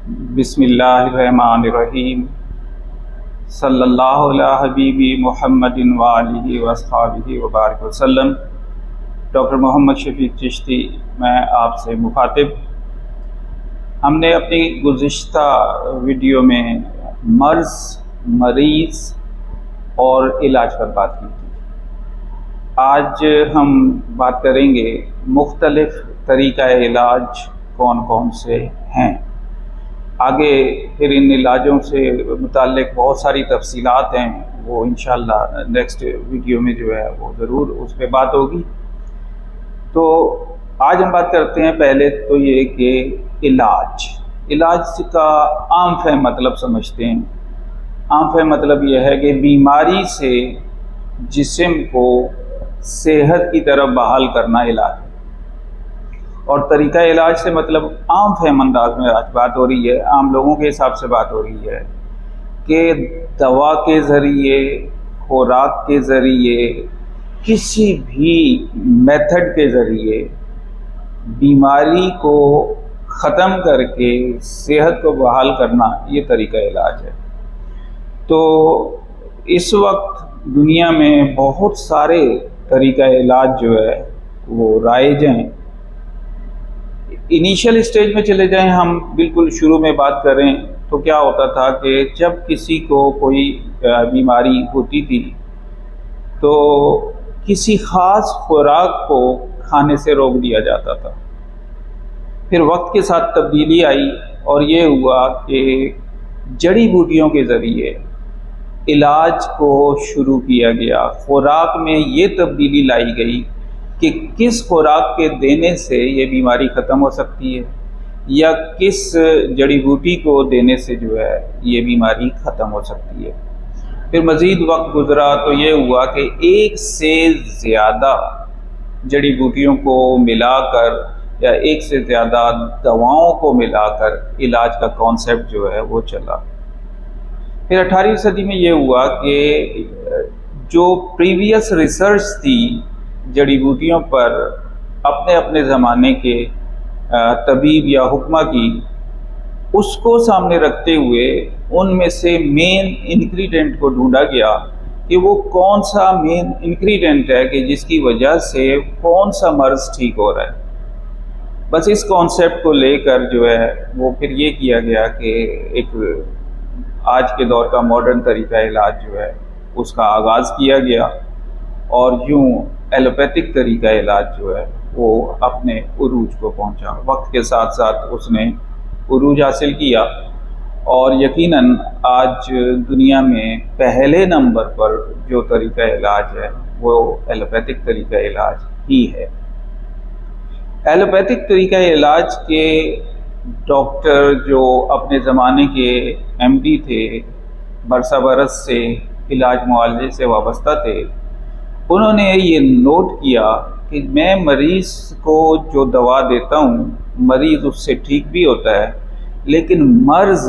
بسم اللہ الرحمن الرحیم صلی اللہ علیہ حبیبی محمد وآلہ واصحابہ وبارک وسلم۔ ڈاکٹر محمد شفیق چشتی میں آپ سے مخاطب۔ ہم نے اپنی گزشتہ ویڈیو میں مرض، مریض اور علاج پر بات کی تھی۔ آج ہم بات کریں گے مختلف طریقہ علاج کون کون سے ہیں۔ آگے پھر ان علاجوں سے متعلق بہت ساری تفصیلات ہیں، وہ انشاءاللہ نیکسٹ ویڈیو میں جو ہے وہ ضرور اس پہ بات ہوگی۔ تو آج ہم بات کرتے ہیں پہلے تو یہ کہ علاج کا عام فہم مطلب سمجھتے ہیں۔ عام فہم مطلب یہ ہے کہ بیماری سے جسم کو صحت کی طرف بحال کرنا علاج ہے، اور طریقہ علاج سے مطلب عام فہم انداز میں آج بات ہو رہی ہے، عام لوگوں کے حساب سے بات ہو رہی ہے کہ دوا کے ذریعے، خوراک کے ذریعے، کسی بھی میتھڈ کے ذریعے بیماری کو ختم کر کے صحت کو بحال کرنا، یہ طریقہ علاج ہے۔ تو اس وقت دنیا میں بہت سارے طریقہ علاج جو ہے وہ رائج ہیں۔ انیشل اسٹیج میں چلے جائیں، ہم بالکل شروع میں بات کریں تو کیا ہوتا تھا کہ جب کسی کو کوئی بیماری ہوتی تھی تو کسی خاص خوراک کو کھانے سے روک دیا جاتا تھا۔ پھر وقت کے ساتھ تبدیلی آئی اور یہ ہوا کہ جڑی بوٹیوں کے ذریعے علاج کو شروع کیا گیا۔ خوراک میں یہ تبدیلی لائی گئی کہ کس خوراک کے دینے سے یہ بیماری ختم ہو سکتی ہے، یا کس جڑی بوٹی کو دینے سے جو ہے یہ بیماری ختم ہو سکتی ہے۔ پھر مزید وقت گزرا تو یہ ہوا کہ ایک سے زیادہ جڑی بوٹیوں کو ملا کر یا ایک سے زیادہ دواؤں کو ملا کر علاج کا کانسیپٹ جو ہے وہ چلا۔ پھر 18ویں صدی میں یہ ہوا کہ جو پریویس ریسرچ تھی جڑی بوٹیوں پر اپنے اپنے زمانے کے طبیب یا حکمہ کی، اس کو سامنے رکھتے ہوئے ان میں سے مین انگریڈینٹ کو ڈھونڈا گیا کہ وہ کون سا مین انگریڈینٹ ہے کہ جس کی وجہ سے کون سا مرض ٹھیک ہو رہا ہے۔ بس اس کانسیپٹ کو لے کر جو ہے وہ پھر یہ کیا گیا کہ ایک آج کے دور کا ماڈرن طریقہ علاج جو ہے اس کا آغاز کیا گیا، اور یوں ایلوپیتھک طریقہ علاج جو ہے وہ اپنے عروج کو پہنچا۔ وقت کے ساتھ ساتھ اس نے عروج حاصل کیا، اور یقیناً آج دنیا میں پہلے نمبر پر جو طریقہ علاج ہے وہ ایلوپیتھک طریقہ علاج ہی ہے۔ ایلوپیتھک طریقہ علاج کے ڈاکٹر جو اپنے زمانے کے ایم ڈی تھے، برسہ برس سے علاج معالجے سے وابستہ تھے، انہوں نے یہ نوٹ کیا کہ میں مریض کو جو دوا دیتا ہوں، مریض اس سے ٹھیک بھی ہوتا ہے، لیکن مرض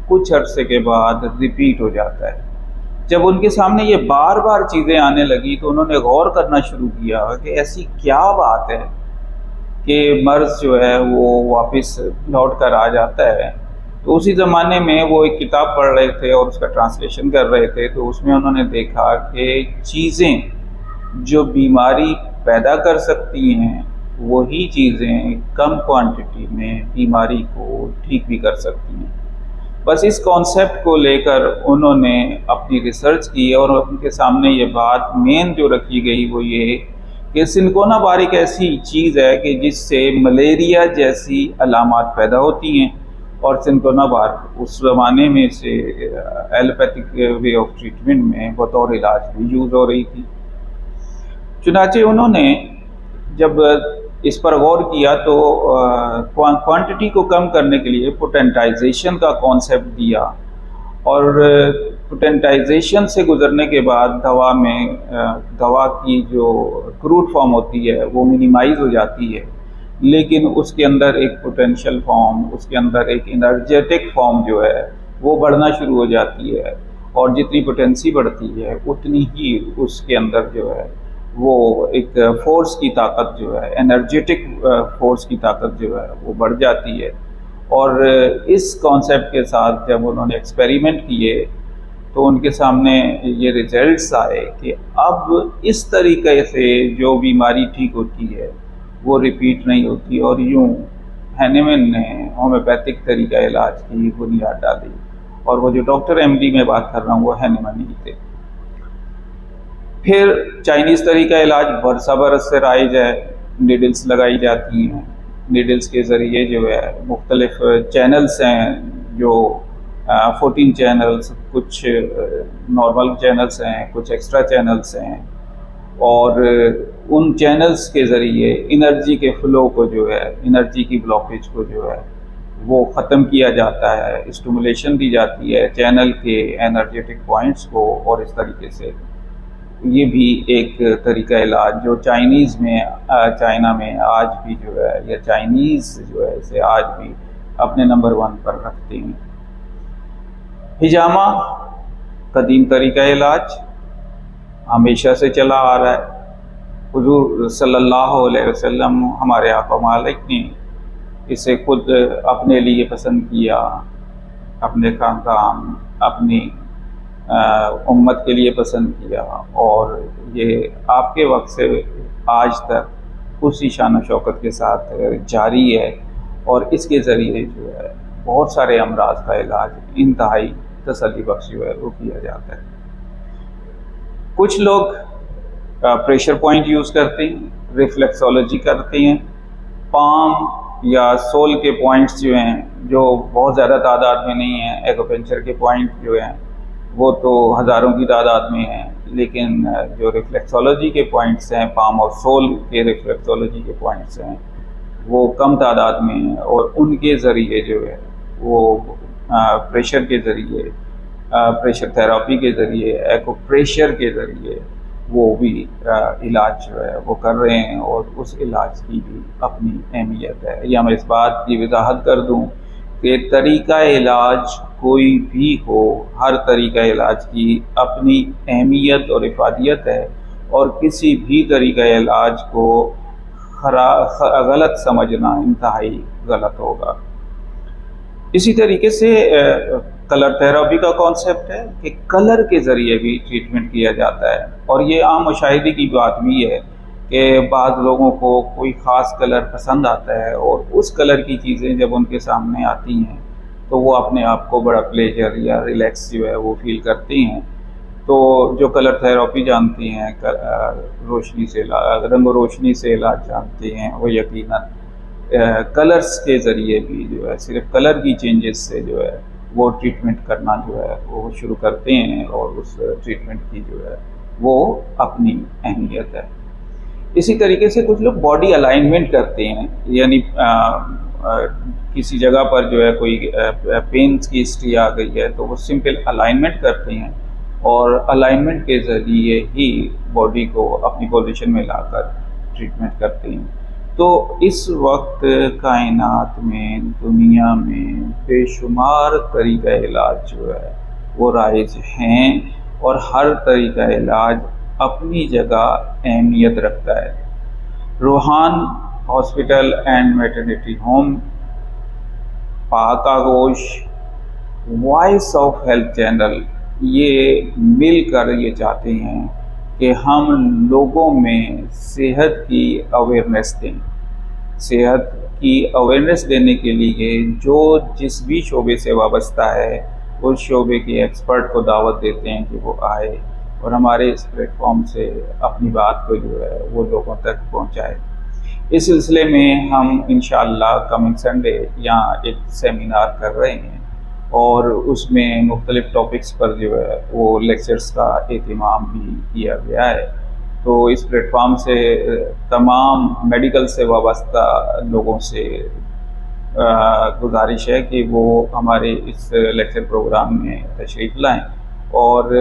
کچھ عرصے کے بعد ریپیٹ ہو جاتا ہے۔ جب ان کے سامنے یہ بار بار چیزیں آنے لگی تو انہوں نے غور کرنا شروع کیا کہ ایسی کیا بات ہے کہ مرض جو ہے وہ واپس لوٹ کر آ جاتا ہے۔ تو اسی زمانے میں وہ ایک کتاب پڑھ رہے تھے اور اس کا ٹرانسلیشن کر رہے تھے، تو اس میں انہوں نے دیکھا کہ چیزیں جو بیماری پیدا کر سکتی ہیں وہی چیزیں کم کوانٹٹی میں بیماری کو ٹھیک بھی کر سکتی ہیں۔ بس اس کانسیپٹ کو لے کر انہوں نے اپنی ریسرچ کی، اور ان کے سامنے یہ بات مین جو رکھی گئی وہ یہ کہ سنکونا بار ایک ایسی چیز ہے کہ جس سے ملیریا جیسی علامات پیدا ہوتی ہیں، اور سنکونا بار اس زمانے میں سے ایلوپیتھک وے آف ٹریٹمنٹ میں بطور علاج بھی یوز ہو رہی تھی۔ چنانچہ انہوں نے جب اس پر غور کیا تو کوانٹٹی کو کم کرنے کے لیے پوٹینٹائزیشن کا کانسیپٹ دیا، اور پوٹینٹائزیشن سے گزرنے کے بعد دوا کی جو کروڈ فارم ہوتی ہے وہ منیمائز ہو جاتی ہے، لیکن اس کے اندر ایک پوٹینشیل فارم، اس کے اندر ایک انرجیٹک فارم جو ہے وہ بڑھنا شروع ہو جاتی ہے، اور جتنی پوٹینسی بڑھتی ہے اتنی ہی اس کے اندر جو ہے وہ ایک فورس کی طاقت جو ہے، انرجیٹک فورس کی طاقت جو ہے وہ بڑھ جاتی ہے، اور اس کانسیپٹ کے ساتھ جب انہوں نے ایکسپیریمنٹ کیے تو ان کے سامنے یہ ریزلٹس آئے کہ اب اس طریقے سے جو بیماری ٹھیک ہوتی ہے وہ ریپیٹ نہیں ہوتی، اور یوں ہینیمن نے ہومیوپیتھک طریقہ علاج کی بنیاد ڈالی، اور وہ جو ڈاکٹر ایم ڈی میں بات کر رہا ہوں وہ ہینیمن ہی تھے۔ پھر چائنیز طریقہ علاج برسہ برس سے رائج ہے، نیڈلز لگائی جاتی ہیں، نیڈلز کے ذریعے جو ہے مختلف چینلز ہیں، جو 14 چینلز، کچھ نارمل چینلز ہیں، کچھ ایکسٹرا چینلز ہیں، اور ان چینلز کے ذریعے انرجی کے فلو کو جو ہے، انرجی کی بلاکیج کو جو ہے وہ ختم کیا جاتا ہے، اسٹیمولیشن دی جاتی ہے چینل کے انرجیٹک پوائنٹس کو، اور اس طریقے سے یہ بھی ایک طریقہ علاج جو چائنا میں آج بھی جو ہے، یا چائنیز جو ہے اسے آج بھی اپنے نمبر 1 پر رکھتے ہیں۔ ہجامہ قدیم طریقہ علاج ہمیشہ سے چلا آ رہا ہے۔ حضور صلی اللہ علیہ وسلم ہمارے آقا مالک نے اسے خود اپنے لیے پسند کیا، اپنے خاندان، اپنی امت کے لیے پسند کیا، اور یہ آپ کے وقت سے آج تک اسی شان و شوکت کے ساتھ جاری ہے، اور اس کے ذریعے جو ہے بہت سارے امراض کا علاج انتہائی تسلی بخش جو ہے وہ کیا جاتا ہے۔ کچھ لوگ پریشر پوائنٹ یوز کرتے ہیں، ریفلیکسولوجی کرتے ہیں، پام یا سول کے پوائنٹس جو ہیں جو بہت زیادہ تعداد میں نہیں ہیں، ایکوپنچر کے پوائنٹ جو ہیں وہ تو ہزاروں کی تعداد میں ہیں، لیکن جو ریفلیکسولوجی کے پوائنٹس ہیں، پام اور سول کے ریفلیکسولوجی کے پوائنٹس ہیں وہ کم تعداد میں ہیں، اور ان کے ذریعے جو ہے وہ پریشر کے ذریعے، پریشر تھراپی کے ذریعے، ایکو پریشر کے ذریعے وہ بھی علاج جو ہے وہ کر رہے ہیں، اور اس علاج کی بھی اپنی اہمیت ہے۔ یا میں اس بات کی وضاحت کر دوں کہ طریقہ علاج کوئی بھی ہو، ہر طریقہ علاج کی اپنی اہمیت اور افادیت ہے، اور کسی بھی طریقہ علاج کو غلط سمجھنا انتہائی غلط ہوگا۔ اسی طریقے سے کلر تھراپی کا کانسیپٹ ہے کہ کلر کے ذریعے بھی ٹریٹمنٹ کیا جاتا ہے، اور یہ عام مشاہدے کی بات بھی ہے کہ بعض لوگوں کو کوئی خاص کلر پسند آتا ہے، اور اس کلر کی چیزیں جب ان کے سامنے آتی ہیں تو وہ اپنے آپ کو بڑا پلیجر یا ریلیکس جو ہے وہ فیل کرتے ہیں۔ تو جو کلر تھراپی جانتے ہیں، روشنی سے رنگ و روشنی سے علاج جانتے ہیں، وہ یقیناً کلرز کے ذریعے بھی جو ہے، صرف کلر کی چینجز سے جو ہے وہ ٹریٹمنٹ کرنا جو ہے وہ شروع کرتے ہیں، اور اس ٹریٹمنٹ کی جو ہے وہ اپنی اہمیت ہے۔ اسی طریقے سے کچھ لوگ باڈی الائنمنٹ کرتے ہیں، یعنی کسی جگہ پر جو ہے کوئی پینس کی ہسٹری آ گئی ہے تو وہ سمپل الائنمنٹ کرتے ہیں، اور الائنمنٹ کے ذریعے ہی باڈی کو اپنی پوزیشن میں لا کر ٹریٹمنٹ کرتے ہیں۔ تو اس وقت کائنات میں، دنیا میں بے شمار طریقہ علاج جو ہے وہ رائج ہیں، اور ہر طریقہ علاج اپنی جگہ اہمیت رکھتا ہے۔ روحان ہاسپٹل اینڈ میٹرنٹی ہوم، پاک آغوش، وائس آف ہیلتھ چینل، یہ مل کر یہ چاہتے ہیں کہ ہم لوگوں میں صحت کی اویئرنیس دیں۔ صحت کی اویئرنیس دینے کے لیے جو جس بھی شعبے سے وابستہ ہے اس شعبے کے ایکسپرٹ کو دعوت دیتے ہیں کہ وہ آئے اور ہمارے اس پلیٹ فارم سے اپنی بات کو جو ہے وہ لوگوں تک پہنچائے۔ اس سلسلے میں ہم انشاءاللہ کمنگ سنڈے یہاں ایک سیمینار کر رہے ہیں، اور اس میں مختلف ٹاپکس پر جو ہے وہ لیکچرز کا اہتمام بھی کیا گیا ہے۔ تو اس پلیٹ فارم سے تمام میڈیکل سے وابستہ لوگوں سے گزارش ہے کہ وہ ہمارے اس لیکچر پروگرام میں تشریف لائیں، اور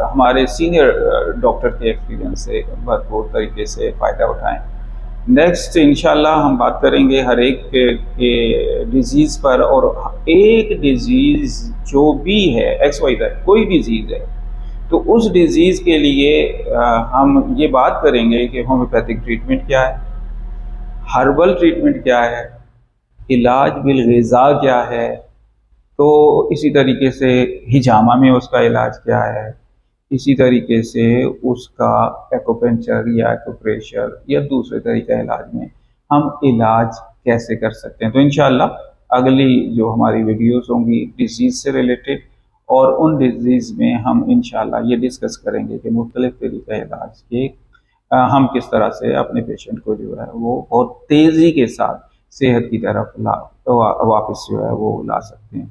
ہمارے سینئر ڈاکٹر کے ایکسپیرینس سے بھرپور طریقے سے فائدہ اٹھائیں۔ نیکسٹ انشاءاللہ ہم بات کریں گے ہر ایک کے ڈیزیز پر، اور ایک ڈیزیز جو بھی ہے ایکس وائی زیڈ کوئی ڈیزیز ہے تو اس ڈیزیز کے لیے ہم یہ بات کریں گے کہ ہومیوپیتھک ٹریٹمنٹ کیا ہے، ہربل ٹریٹمنٹ کیا ہے، علاج بالغذا کیا ہے، تو اسی طریقے سے ہجامہ میں اس کا علاج کیا ہے، اسی طریقے سے اس کا ایکوپنچر یا ایکوپریشر یا دوسرے طریقہ علاج میں ہم علاج کیسے کر سکتے ہیں۔ تو انشاءاللہ اگلی جو ہماری ویڈیوز ہوں گی ڈیزیز سے ریلیٹڈ، اور ان ڈیزیز میں ہم انشاءاللہ یہ ڈسکس کریں گے کہ مختلف طریقہ علاج کے ہم کس طرح سے اپنے پیشنٹ کو جو ہے وہ بہت تیزی کے ساتھ صحت کی طرف واپس جو ہے وہ لا سکتے ہیں۔